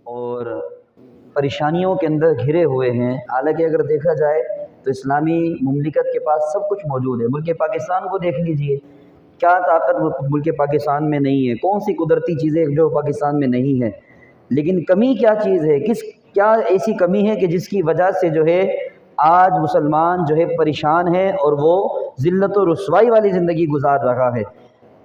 اور پریشانیوں کے اندر گھرے ہوئے ہیں۔ حالانکہ اگر دیکھا جائے تو اسلامی مملکت کے پاس سب کچھ موجود ہے۔ ملک پاکستان کو دیکھ لیجئے، کیا طاقت ملک پاکستان میں نہیں ہے، کون سی قدرتی چیزیں جو پاکستان میں نہیں ہے، لیکن کمی کیا چیز ہے، کیا ایسی کمی ہے کہ جس کی وجہ سے جو ہے آج مسلمان جو ہے پریشان ہے اور وہ ذلت و رسوائی والی زندگی گزار رہا ہے،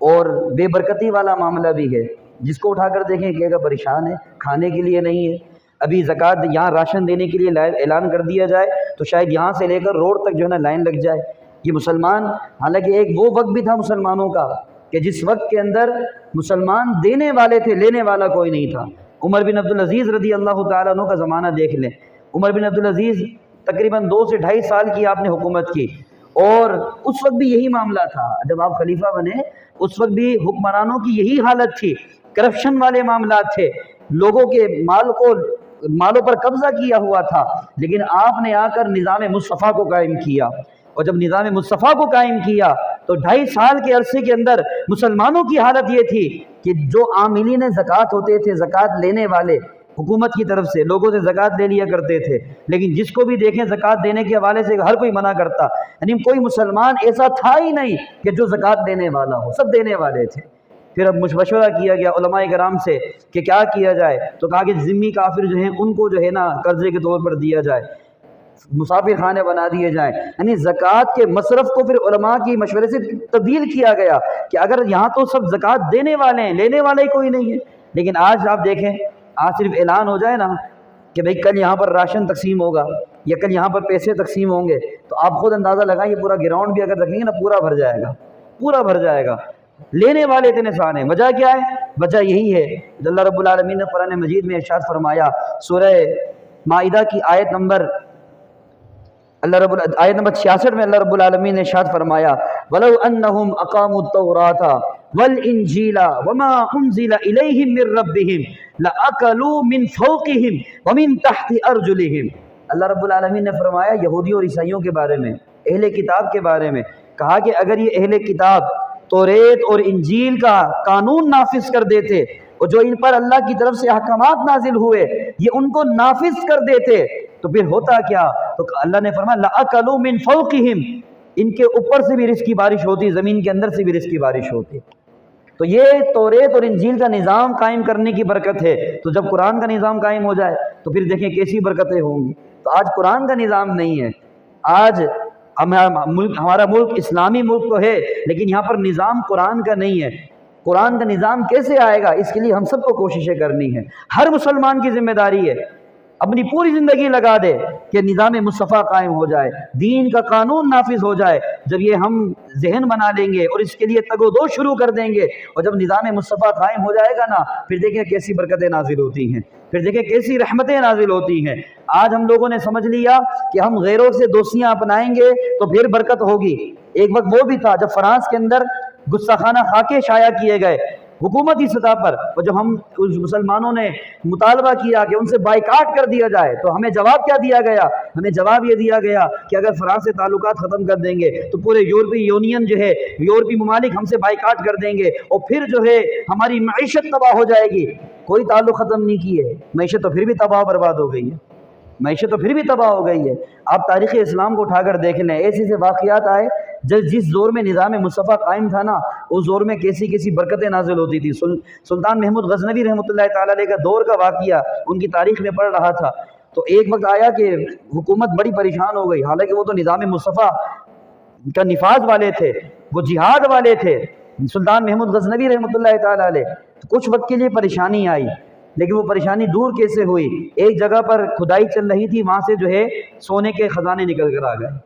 اور بے برکتی والا معاملہ بھی ہے۔ جس کو اٹھا کر دیکھیں کہ پریشان ہے، کھانے کے لیے نہیں ہے۔ ابھی زکوٰۃ یہاں راشن دینے کے لیے اعلان کر دیا جائے تو شاید یہاں سے لے کر روڈ تک جو ہے نا لائن لگ جائے۔ یہ مسلمان، حالانکہ ایک وہ وقت بھی تھا مسلمانوں کا کہ جس وقت کے اندر مسلمان دینے والے تھے، لینے والا کوئی نہیں تھا۔ عمر بن عبدالعزیز رضی اللہ تعالیٰ عنہ کا زمانہ دیکھ لیں۔ عمر بن عبدالعزیز تقریباً 2 سے 2.5 سال کی آپ نے حکومت کی، اور اس وقت بھی یہی معاملہ تھا۔ جب آپ خلیفہ بنے اس وقت بھی حکمرانوں کی یہی حالت تھی، کرپشن والے معاملات تھے، لوگوں کے مالوں پر قبضہ کیا ہوا تھا، لیکن آپ نے آ کر نظام مصطفیٰ کو قائم کیا۔ اور جب نظام مصطفیٰ کو قائم کیا تو 2.5 سال کے عرصے کے اندر مسلمانوں کی حالت یہ تھی کہ جو عاملین زکوٰۃ ہوتے تھے، زکوٰۃ لینے والے حکومت کی طرف سے لوگوں سے زکوٰۃ لے لیا کرتے تھے، لیکن جس کو بھی دیکھیں زکوٰۃ دینے کے حوالے سے ہر کوئی منع کرتا، یعنی کوئی مسلمان ایسا تھا ہی نہیں کہ جو زکوٰۃ دینے والا ہو، سب دینے والے تھے۔ پھر اب مشورہ کیا گیا علماء کرام سے کہ کیا کیا جائے، تو کہا کہ ذمی کافر جو ہیں ان کو جو ہے نا قرضے کے طور پر دیا جائے، مسافر خانے بنا دیے جائیں۔ یعنی زکوٰۃ کے مصرف کو پھر علماء کی مشورے سے تبدیل کیا گیا کہ اگر یہاں تو سب زکوٰۃ دینے والے ہیں، لینے والے ہی کوئی نہیں ہے۔ لیکن آج آپ دیکھیں، آج صرف اعلان ہو جائے نا کہ بھئی کل یہاں پر راشن تقسیم ہوگا یا کل یہاں پر پیسے تقسیم ہوں گے، تو آپ خود اندازہ لگائیں، یہ پورا گراؤنڈ بھی اگر رکھیں گے نا پورا بھر جائے گا، پورا بھر جائے گا۔ لینے والے اتنے سارے ہیں۔ وجہ کیا ہے؟ وجہ یہی ہے جو اللہ رب العالمین نے قرآن مجید میں ارشاد فرمایا، سورہ مائدہ کی آیت نمبر 66 میں اللہ رب العالمین نے ارشاد فرمایا، وَلَوْ أَنَّهُمْ أَقَامُوا التَّوْرَاةَ وَالْإِنْجِيلَ وَمَا أُنزِلَ إِلَيْهِمْ مِنْ رَبِّهِمْ لَأَكَلُوا مِنْ فَوْقِهِمْ وَمِنْ تَحْتِ أَرْجُلِهِمْ۔ اللہ رب العالمین نے فرمایا یہودی اور عیسائیوں کے بارے میں، اہل کتاب کے بارے میں، کہا کہ اگر یہ اہل کتاب توریت اور انجیل کا قانون نافذ کر دیتے، اور جو ان پر اللہ کی طرف سے احکامات نازل ہوئے یہ ان کو نافذ کر دیتے، تو پھر ہوتا کیا؟ تو اللہ نے فرمایا لَأَكَلُوا مِنْ فَوْقِهِمْ، ان کے اوپر سے بھی رزق کی بارش ہوتی، زمین کے اندر سے بھی رزق کی بارش ہوتی۔ تو یہ توریت اور انجیل کا نظام قائم کرنے کی برکت ہے۔ تو جب قرآن کا نظام قائم ہو جائے تو پھر دیکھیں کیسی برکتیں ہوں گی۔ تو آج قرآن کا نظام نہیں ہے، آج ہمارا ملک اسلامی ملک تو ہے لیکن یہاں پر نظام قرآن کا نہیں ہے۔ قرآن کا نظام کیسے آئے گا؟ اس کے لیے ہم سب کو کوششیں کرنی ہے، ہر مسلمان کی ذمہ داری ہے، اپنی پوری زندگی لگا دے کہ نظام مصطفیٰ قائم ہو جائے، دین کا قانون نافذ ہو جائے۔ جب یہ ہم ذہن بنا لیں گے اور اس کے لیے تگ و دو شروع کر دیں گے، اور جب نظام مصطفیٰ قائم ہو جائے گا نا، پھر دیکھیں کیسی برکتیں نازل ہوتی ہیں، پھر دیکھیں کیسی رحمتیں نازل ہوتی ہیں۔ آج ہم لوگوں نے سمجھ لیا کہ ہم غیروں سے دوستیاں اپنائیں گے تو پھر برکت ہوگی۔ ایک وقت وہ بھی تھا جب فرانس کے اندر گستاخانہ خاکے شائع کیے گئے حکومتی سطح پر، اور جب ہم مسلمانوں نے مطالبہ کیا کہ ان سے بائیکاٹ کر دیا جائے تو ہمیں جواب کیا دیا گیا؟ ہمیں جواب یہ دیا گیا کہ اگر فرانس سے تعلقات ختم کر دیں گے تو پورے یورپی یونین جو ہے، یورپی ممالک ہم سے بائیکاٹ کر دیں گے، اور پھر جو ہے ہماری معیشت تباہ ہو جائے گی۔ کوئی تعلق ختم نہیں کیے، معیشت تو پھر بھی تباہ برباد ہو گئی ہے، معیشت تو پھر بھی تباہ ہو گئی ہے۔ آپ تاریخ اسلام کو اٹھا کر دیکھ لیں، ایسے ایسے واقعات آئے جس زور میں نظام مصطفیٰ قائم تھا نا، اس زور میں کیسی کیسی برکتیں نازل ہوتی تھی۔ سلطان محمود غزنوی رحمۃ اللہ تعالیٰ علیہ کا دور کا واقعہ ان کی تاریخ میں پڑھ رہا تھا، تو ایک وقت آیا کہ حکومت بڑی پریشان ہو گئی، حالانکہ وہ تو نظام مصطفیٰ کا نفاذ والے تھے، وہ جہاد والے تھے، سلطان محمود غزنوی رحمۃ اللہ تعالیٰ علیہ۔ کچھ وقت کے لیے پریشانی آئی، لیکن وہ پریشانی دور کیسے ہوئی؟ ایک جگہ پر کھدائی چل رہی تھی، وہاں سے جو ہے سونے کے خزانے نکل کر آ گئے۔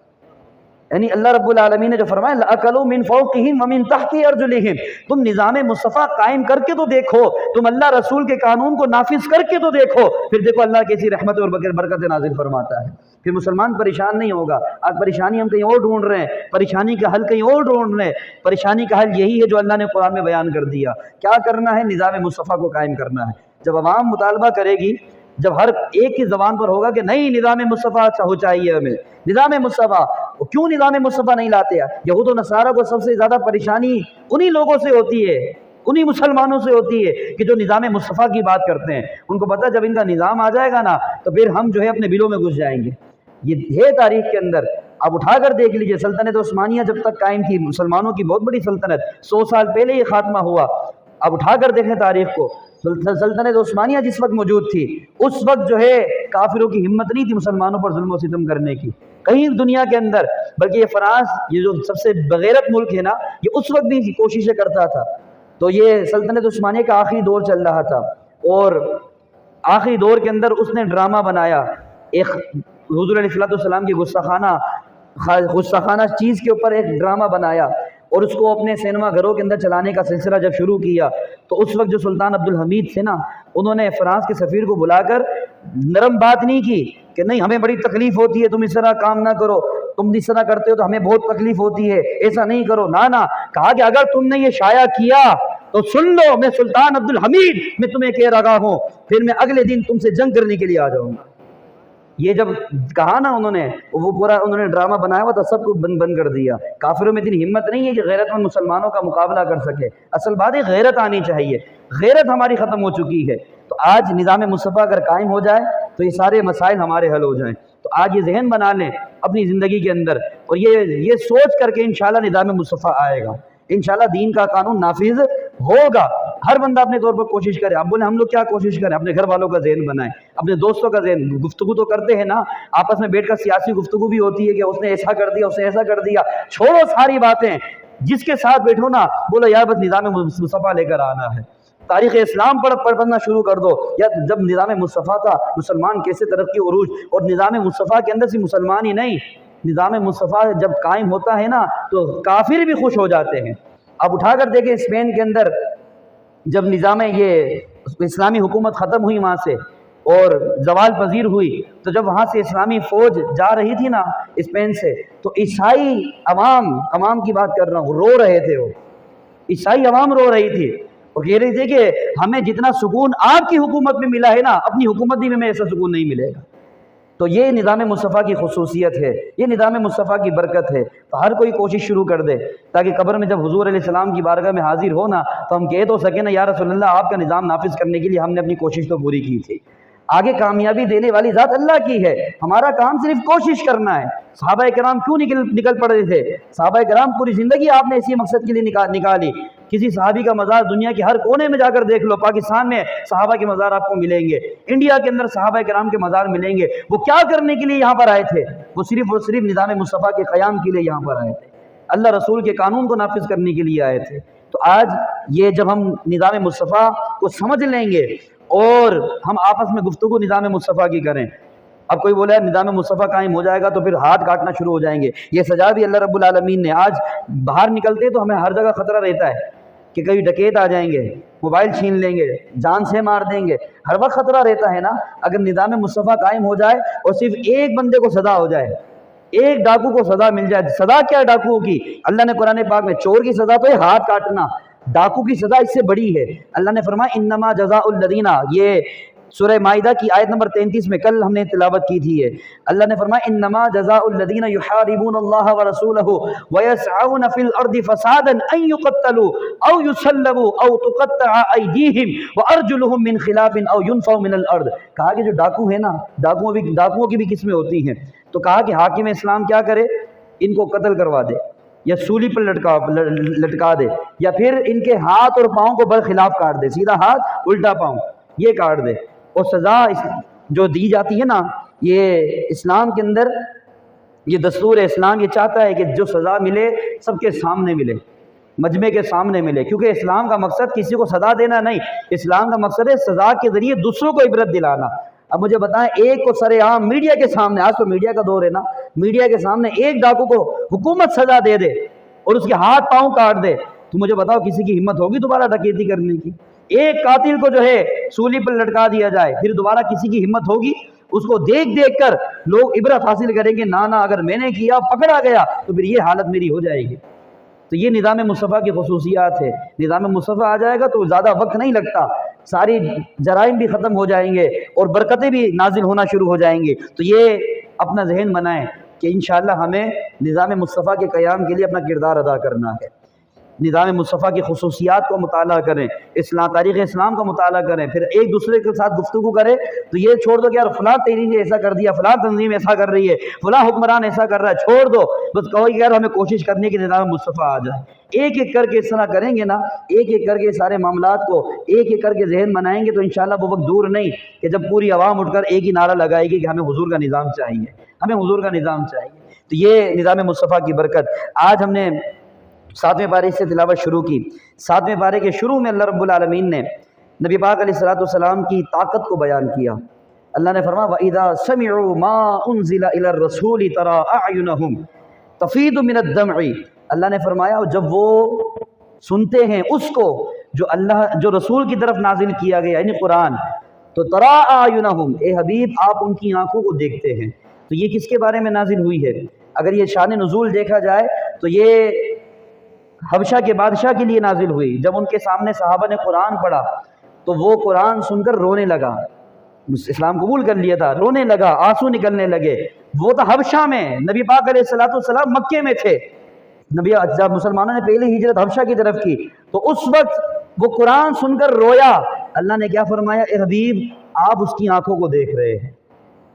یعنی اللہ رب العالمین نے جو فرمایا لَأَكَلُوا مِنْ فَوْقِهِمْ وَمِنْ تَحْتِ أَرْجُلِهِمْ، تم نظام مصطفیٰ قائم کر کے تو دیکھو، تم اللہ رسول کے قانون کو نافذ کر کے تو دیکھو، پھر دیکھو اللہ کیسی رحمت اور برکت نازل فرماتا ہے۔ پھر مسلمان پریشان نہیں ہوگا۔ آج پریشانی ہم کہیں اور ڈھونڈ رہے ہیں، پریشانی کا حل کہیں اور ڈھونڈ رہے ہیں۔ پریشانی کا حل یہی ہے جو اللہ نے قرآن میں بیان کر دیا۔ کیا کرنا ہے؟ نظام مصطفیٰ کو قائم کرنا ہے۔ جب عوام مطالبہ کرے گی، جب ہر ایک کی زبان پر ہوگا کہ نہیں نظام مصطفیٰ چاہیے ہمیں، نظام مصطفیٰ، کیوں نظام مصطفیٰ نہیں لاتے؟ یہود و نصارہ کو سب سے زیادہ پریشانی انہی لوگوں سے ہوتی ہے انہی مسلمانوں سے ہوتی ہے کہ جو نظام مصطفیٰ کی بات کرتے ہیں. ان کو پتہ جب ان کا نظام آ جائے گا نا تو پھر ہم جو ہے اپنے بلوں میں گھس جائیں گے. یہ ہے تاریخ کے اندر. آپ اٹھا کر دیکھ لیجئے سلطنت عثمانیہ جب تک قائم تھی، مسلمانوں کی بہت بڑی سلطنت، 100 سال پہلے یہ خاتمہ ہوا. آپ اٹھا کر دیکھیں تاریخ کو، سلطنت عثمانیہ جس وقت موجود تھی اس وقت جو ہے کافروں کی ہمت نہیں تھی مسلمانوں پر ظلم و ستم کرنے کی کہیں دنیا کے اندر. بلکہ یہ فرانس، یہ جو سب سے بغیرت ملک ہے نا، یہ اس وقت بھی کوششیں کرتا تھا. تو یہ سلطنت عثمانیہ کا آخری دور چل رہا تھا، اور آخری دور کے اندر اس نے ڈرامہ بنایا ایک حضور علیہ السلام کی غصہ چیز کے اوپر ایک ڈرامہ بنایا، اور اس کو اپنے سینما گھروں کے اندر چلانے کا سلسلہ جب شروع کیا تو اس وقت جو سلطان عبدالحمید تھے نا، انہوں نے فرانس کے سفیر کو بلا کر نرم بات نہیں کی کہ نہیں ہمیں بڑی تکلیف ہوتی ہے، تم اس طرح کام نہ کرو، تم اس طرح کرتے ہو تو ہمیں بہت تکلیف ہوتی ہے، ایسا نہیں کرو. نہ کہا کہ اگر تم نے یہ شائع کیا تو سن لو، میں سلطان عبدالحمید میں تمہیں کہہ رہا ہوں، پھر میں اگلے دن تم سے جنگ کرنے کے لیے آ جاؤں گا. یہ جب کہا نا انہوں نے، وہ پورا انہوں نے ڈرامہ بنایا ہوا تھا، سب کو بند کر دیا. کافروں میں اتنی ہمت نہیں ہے کہ غیرت مند مسلمانوں کا مقابلہ کر سکے. اصل بات ہے غیرت آنی چاہیے، غیرت ہماری ختم ہو چکی ہے. تو آج نظام مصطفیٰ اگر قائم ہو جائے تو یہ سارے مسائل ہمارے حل ہو جائیں. تو آج یہ ذہن بنا لیں اپنی زندگی کے اندر، اور یہ سوچ کر کے انشاءاللہ نظام مصطفیٰ آئے گا، انشاءاللہ دین کا قانون نافذ ہوگا. ہر بندہ اپنے طور پر کوشش کرے. اب بولے ہم لوگ کیا کوشش کریں؟ اپنے گھر والوں کا ذہن بنائیں، اپنے دوستوں کا ذہن. گفتگو تو کرتے ہیں نا، آپس میں بیٹھ کر سیاسی گفتگو بھی ہوتی ہے کہ اس نے ایسا کر دیا، اس نے ایسا کر دیا. چھوڑو ساری باتیں، جس کے ساتھ بیٹھو نا بولو یار بس نظام مصطفیٰ لے کر آنا ہے. تاریخ اسلام پڑھنا شروع کر دو. یا جب نظام مصطفیٰ تھا مسلمان کیسے ترقی عروج، اور نظام مصطفیٰ کے اندر سے مسلمان ہی نہیں، نظام مصطفیٰ جب قائم ہوتا ہے نا تو کافر بھی خوش ہو جاتے ہیں. اب اٹھا کر دیکھیں اسپین کے اندر جب نظام یہ اسلامی حکومت ختم ہوئی وہاں سے اور زوال پذیر ہوئی، تو جب وہاں سے اسلامی فوج جا رہی تھی نا اسپین سے، تو عیسائی عوام کی بات کر رہا ہوں، رو رہے تھے. وہ عیسائی عوام رو رہی تھی اور کہہ رہی تھی کہ ہمیں جتنا سکون آپ کی حکومت میں ملا ہے نا، اپنی حکومت میں ہمیں ایسا سکون نہیں ملے گا. تو یہ نظام مصطفیٰ کی خصوصیت ہے، یہ نظام مصطفیٰ کی برکت ہے. تو ہر کوئی کوشش شروع کر دے تاکہ قبر میں جب حضور علیہ السلام کی بارگاہ میں حاضر ہو نا تو ہم کہہ تو سکیں نا یا رسول اللہ آپ کا نظام نافذ کرنے کے لیے ہم نے اپنی کوشش تو پوری کی تھی. آگے کامیابی دینے والی ذات اللہ کی ہے، ہمارا کام صرف کوشش کرنا ہے. صحابہ کرام کیوں نکل پڑے تھے؟ صحابہ کرام پوری زندگی آپ نے اسی مقصد کے لیے نکالی. کسی صحابی کا مزار دنیا کے ہر کونے میں جا کر دیکھ لو، پاکستان میں صحابہ کے مزار آپ کو ملیں گے، انڈیا کے اندر صحابہ کرام کے مزار ملیں گے. وہ کیا کرنے کے لیے یہاں پر آئے تھے؟ وہ صرف نظام مصطفیٰ کے قیام کے لیے یہاں پر آئے تھے، اللہ رسول کے قانون کو نافذ کرنے کے لیے آئے تھے. تو آج یہ جب ہم نظام مصطفیٰ کو سمجھ لیں گے اور ہم آپس میں گفتگو نظام مصطفیٰ کی کریں. اب کوئی بولا ہے نظام مصطفیٰ قائم ہو جائے گا تو پھر ہاتھ کاٹنا شروع ہو جائیں گے. یہ سزا بھی اللہ رب العالمین نے. آج باہر نکلتے تو ہمیں ہر جگہ خطرہ رہتا ہے کہ کئی ڈکیت آ جائیں گے، موبائل چھین لیں گے، جان سے مار دیں گے، ہر وقت خطرہ رہتا ہے نا. اگر نظام مصطفیٰ قائم ہو جائے اور صرف ایک بندے کو سزا ہو جائے، ایک ڈاکو کو سزا مل جائے. سزا کیا ہے ڈاکو کی؟ اللہ نے قرآن پاک میں چور کی سزا تو ہے ہاتھ کاٹنا، ڈاکو کی سزا اس سے بڑی ہے. اللہ نے فرمایا انما جزاء الذین، یہ سورہ مائدہ کی آیت نمبر 33 میں کل ہم نے تلاوت کی تھی. اللہ نے فرمایا انما جزاء الذین یحاربون اللہ ورسولہ ویسعون فی الارض فسادا ان یقتلوا او یصلبوا او تقطع ایدیہم وارجلہم من خلاف او ینفوا من الارض. کہا کہ جو ڈاکو ہیں نا، ڈاکوؤں کی بھی قسمیں ہوتی ہیں. تو کہا کہ حاکم اسلام کیا کرے؟ ان کو قتل کروا دے یا سولی پر لٹکا دے، یا پھر ان کے ہاتھ اور پاؤں کو برخلاف کاٹ دے، سیدھا ہاتھ الٹا پاؤں یہ کاٹ دے. اور سزا جو دی جاتی ہے نا، یہ اسلام کے اندر یہ دستور اسلام یہ چاہتا ہے کہ جو سزا ملے سب کے سامنے ملے، مجمع کے سامنے ملے. کیونکہ اسلام کا مقصد کسی کو سزا دینا نہیں، اسلام کا مقصد ہے سزا کے ذریعے دوسروں کو عبرت دلانا. اب مجھے بتائیں ایک کو سر عام میڈیا کے سامنے، آج تو میڈیا کا دور ہے نا، میڈیا کے سامنے ایک ڈاکو کو حکومت سزا دے دے اور اس کے ہاتھ پاؤں کاٹ دے، تو مجھے بتاؤ کسی کی ہمت ہوگی دوبارہ ڈکیتی کرنے کی؟ ایک قاتل کو جو ہے سولی پر لٹکا دیا جائے، پھر دوبارہ کسی کی ہمت ہوگی؟ اس کو دیکھ کر لوگ عبرت حاصل کریں گے، نہ اگر میں نے کیا پکڑا گیا تو پھر یہ حالت میری ہو جائے گی. تو یہ نظام مصطفیٰ کی خصوصیات ہے. نظام مصطفیٰ آ جائے گا تو زیادہ وقت نہیں لگتا، ساری جرائم بھی ختم ہو جائیں گے اور برکتیں بھی نازل ہونا شروع ہو جائیں گے. تو یہ اپنا ذہن بنائیں کہ انشاءاللہ ہمیں نظام مصطفیٰ کے قیام کے لیے اپنا کردار ادا کرنا ہے. نظام مصطفیٰ کی خصوصیات کو مطالعہ کریں، تاریخ اسلام کا مطالعہ کریں، پھر ایک دوسرے کے ساتھ گفتگو کریں تو یہ چھوڑ دو کہ یار فلاں تحریک نے ایسا کر دیا، فلاں تنظیم ایسا کر رہی ہے، فلاں حکمران ایسا کر رہا ہے، چھوڑ دو، بس کہو کہ یار ہمیں کوشش کرنے کی نظام مصطفیٰ آ جائے۔ ایک ایک کر کے اس طرح کریں گے نا، ایک ایک کر کے سارے معاملات کو ایک ایک کر کے ذہن بنائیں گے تو انشاءاللہ وہ وقت دور نہیں کہ جب پوری عوام اٹھ کر ایک ہی نعرہ لگائے گی کہ ہمیں حضور کا نظام چاہیے، ہمیں حضور کا نظام چاہیے۔ تو یہ نظام مصطفیٰ کی برکت۔ آج ہم نے 7ویں پارے سے تلاوت شروع کی۔ 7ویں پارے کے شروع میں اللہ رب العالمین نے نبی پاک علیہ الصلوۃ کی طاقت کو بیان کیا۔ اللہ نے فرمایا وَإِذَا سَمِعُوا مَا أُنزِلَ إِلَى الرَّسُولِ تَرَىٰ أَعْيُنَهُمْ تَفِيضُ مِنَ الدَّمْعِ، اللہ نے فرمایا جب وہ سنتے ہیں اس کو جو رسول کی طرف نازل کیا گیا یعنی قرآن، تو تَرَىٰ أَعْيُنَهُمْ، اے حبیب آپ ان کی آنکھوں کو دیکھتے ہیں۔ تو یہ کس کے بارے میں نازل ہوئی ہے؟ اگر یہ شان نزول دیکھا جائے تو یہ حبشہ کے بادشاہ کے لیے نازل ہوئی۔ جب ان کے سامنے صحابہ نے قرآن پڑھا تو وہ قرآن سن کر رونے لگا، اسلام قبول کر لیا تھا، رونے لگا، آنسو نکلنے لگے۔ وہ تو حبشہ میں، نبی پاک علیہ الصلوۃ مکے میں تھے، جب مسلمانوں نے پہلی ہجرت حبشہ کی طرف کی تو اس وقت وہ قرآن سن کر رویا۔ اللہ نے کیا فرمایا؟ اے حبیب آپ اس کی آنکھوں کو دیکھ رہے ہیں،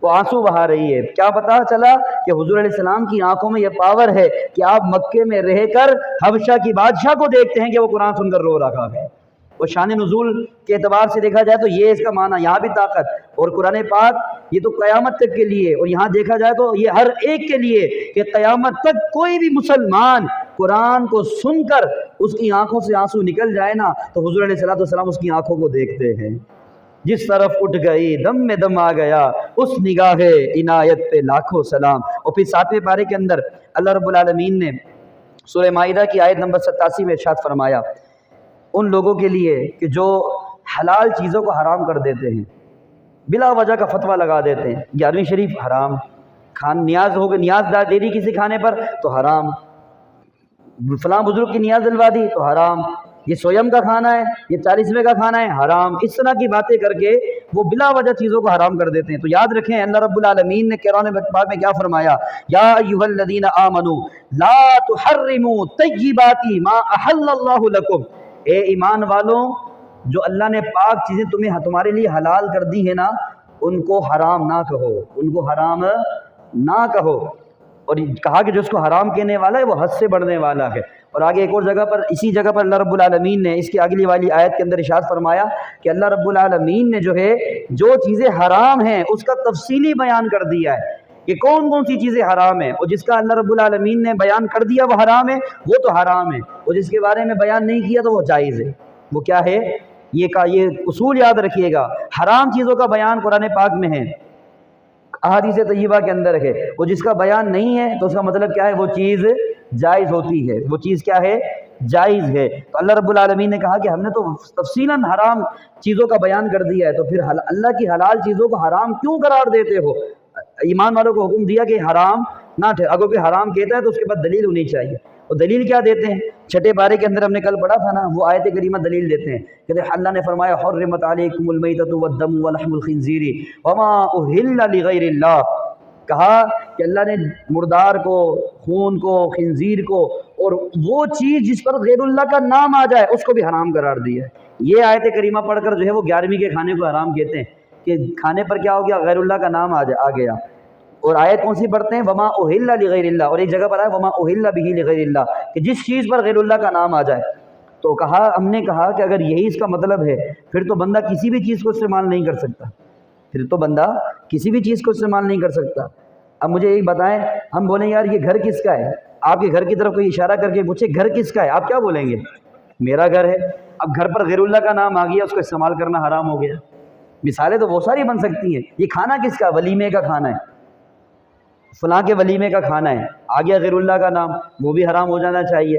وہ آنسو بہا رہی ہے۔ کیا پتا چلا کہ حضور علیہ السلام کی آنکھوں میں یہ پاور ہے کہ آپ مکے میں رہ کر حبشہ کی بادشاہ کو دیکھتے ہیں کہ وہ قرآن سن کر رو رہا ہے۔ وہ شان نزول کے اعتبار سے دیکھا جائے تو یہ اس کا معنی، یہاں بھی طاقت، اور قرآن پاک یہ تو قیامت تک کے لیے، اور یہاں دیکھا جائے تو یہ ہر ایک کے لیے کہ قیامت تک کوئی بھی مسلمان قرآن کو سن کر اس کی آنکھوں سے آنسو نکل جائے نا تو حضور علیہ السلام اس کی آنکھوں کو دیکھتے ہیں۔ جس طرف اٹھ گئی دم میں دم آ گیا، اس نگاہ عنایت پہ لاکھوں سلام۔ اور پھر 7ویں پارے کے اندر اللہ رب العالمین نے سورہ مائدہ کی آیت نمبر 87 میں ارشاد فرمایا ان لوگوں کے لیے کہ جو حلال چیزوں کو حرام کر دیتے ہیں، بلا وجہ کا فتویٰ لگا دیتے ہیں، 11ویں شریف حرام، نیاز ہو گئی، نیاز دے دی کسی کھانے پر تو حرام، فلاں بزرگ کی نیاز دلوا دی تو حرام، یہ سویم کا کھانا ہے، یہ 40ویں کا کھانا ہے، حرام، اس طرح کی باتیں کر کے وہ بلا وجہ چیزوں کو حرام کر دیتے ہیں۔ تو یاد رکھیں اللہ رب العالمین نے قرآن پاک میں کیا فرمایا؟ یا ایھا الذین آمنوا لا تحرموا طیبات ما احل اللہ لکم، اے ایمان والوں جو اللہ نے پاک چیزیں تمہارے لیے حلال کر دی ہیں نا ان کو حرام نہ کہو، ان کو حرام نہ کہو۔ اور کہا کہ جو اس کو حرام کہنے والا ہے وہ حد سے بڑھنے والا ہے۔ اور آگے ایک اور جگہ پر، اسی جگہ پر اللہ رب العالمین نے اس کی اگلی والی آیت کے اندر ارشاد فرمایا کہ اللہ رب العالمین نے جو چیزیں حرام ہیں اس کا تفصیلی بیان کر دیا ہے کہ کون کون سی چیزیں حرام ہیں، اور جس کا اللہ رب العالمین نے بیان کر دیا وہ حرام ہے وہ تو حرام ہے، اور جس کے بارے میں بیان نہیں کیا تو وہ جائز ہے۔ وہ کیا ہے؟ یہ اصول یاد رکھیے گا، حرام چیزوں کا بیان قرآن پاک میں ہے، احادیث طیبہ کے اندر ہے، وہ جس کا بیان نہیں ہے تو اس کا مطلب کیا ہے؟ وہ چیز جائز ہوتی ہے، وہ چیز کیا ہے؟ جائز ہے۔ تو اللہ رب العالمین نے کہا کہ ہم نے تو تفصیلاً حرام چیزوں کا بیان کر دیا ہے، تو پھر اللہ کی حلال چیزوں کو حرام کیوں قرار دیتے ہو؟ ایمان والوں کو حکم دیا کہ حرام نہ ٹھہر، اگر کوئی حرام کہتا ہے تو اس کے بعد دلیل ہونی چاہیے، اور دلیل کیا دیتے ہیں؟ 6 پارے کے اندر ہم نے کل پڑھا تھا نا، وہ آیت کریمہ دلیل دیتے ہیں کہ اللہ نے فرمایا حرمت علیکم المیتۃ والدم ولحم الخنزیر وما اہل لغیر اللہ، کہا کہ اللہ نے مردار کو، خون کو، خنزیر کو، اور وہ چیز جس پر غیر اللہ کا نام آ جائے اس کو بھی حرام قرار دیا ہے۔ یہ آیت کریمہ پڑھ کر وہ 11ویں کے کھانے کو حرام کہتے ہیں کہ کھانے پر کیا ہو گیا؟ غیر اللہ کا نام آ گیا۔ اور آیت کون سی پڑھتے ہیں؟ وما اہل لغیر اللہ، اور ایک جگہ پر آیا وما اہل بہ لغیر اللہ، کہ جس چیز پر غیر اللہ کا نام آ جائے۔ تو ہم نے کہا کہ اگر یہی اس کا مطلب ہے پھر تو بندہ کسی بھی چیز کو استعمال نہیں کر سکتا، پھر تو بندہ کسی بھی چیز کو استعمال نہیں کر سکتا۔ اب مجھے ایک بتائیں، ہم بولیں یار یہ گھر کس کا ہے، آپ کے گھر کی طرف کوئی اشارہ کر کے پوچھے گھر کس کا ہے، آپ کیا بولیں گے؟ میرا گھر ہے۔ اب گھر پر غیر اللہ کا نام آ گیا، اس کو استعمال کرنا حرام ہو گیا۔ مثالیں تو بہت ساری بن سکتی ہیں۔ یہ کھانا کس کا؟ ولیمے کا کھانا ہے، فلاں کے ولیمے کا کھانا ہے، آ گیا غیر اللہ کا نام، وہ بھی حرام ہو جانا چاہیے۔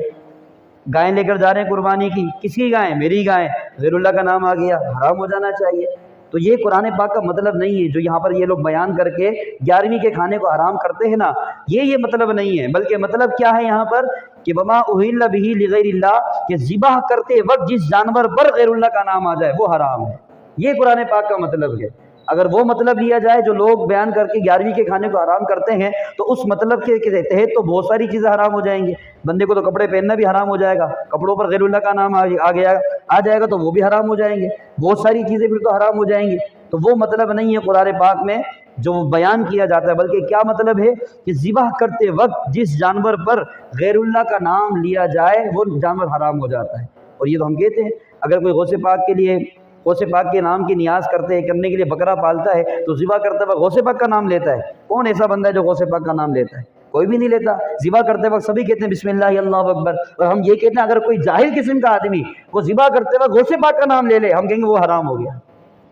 گائیں لے کر جا رہے ہیں قربانی کی، کس کی گائیں؟ میری گائیں، غیر اللہ کا نام آ گیا، حرام ہو جانا چاہیے۔ تو یہ قرآن پاک کا مطلب نہیں ہے جو یہاں پر یہ لوگ بیان کر کے 11ویں کے کھانے کو حرام کرتے ہیں نا، یہ مطلب نہیں ہے، بلکہ مطلب کیا ہے یہاں پر کہ وما اہل بہ لغیر اللہ، کہ ذبح کرتے وقت جس جانور پر غیر اللہ کا نام آ جائے وہ حرام ہے، یہ قرآن پاک کا مطلب ہے۔ اگر وہ مطلب لیا جائے جو لوگ بیان کر کے 11ویں کے کھانے کو حرام کرتے ہیں تو اس مطلب کے تحت تو بہت ساری چیزیں حرام ہو جائیں گی. بندے کو تو کپڑے پہننا بھی حرام ہو جائے گا, کپڑوں پر غیر اللہ کا نام آ جائے گا تو وہ بھی حرام ہو جائیں گے, بہت ساری چیزیں پھر تو حرام ہو جائیں گی. تو وہ مطلب نہیں ہے قرآن پاک میں جو بیان کیا جاتا ہے, بلکہ کیا مطلب ہے کہ ذبح کرتے وقت جس جانور پر غیر اللہ کا نام لیا جائے وہ جانور حرام ہو جاتا ہے. اور یہ تو ہم کہتے ہیں اگر کوئی غوث پاک کے لیے غوث پاک کے نام کی نیاز کرنے کے لیے بکرا پالتا ہے تو ذبح کرتے وقت غوث پاک کا نام لیتا ہے. کون ایسا بندہ ہے جو غوث پاک کا نام لیتا ہے؟ کوئی بھی نہیں لیتا. ذبح کرتے وقت سبھی کہتے ہیں بسم اللہ اللہ اکبر, اور ہم یہ کہتے ہیں اگر کوئی جاہل قسم کا آدمی وہ ذبح کرتے وقت غوث پاک کا نام لے لے, ہم کہیں گے وہ حرام ہو گیا,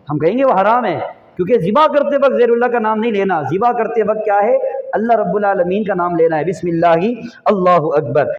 ہم کہیں گے وہ حرام ہے. کیونکہ ذبح کرتے وقت غیر اللہ کا نام نہیں لینا, ذبح کرتے وقت کیا ہے اللہ رب العالمین کا نام لینا ہے, بسم اللہ اللہ اکبر.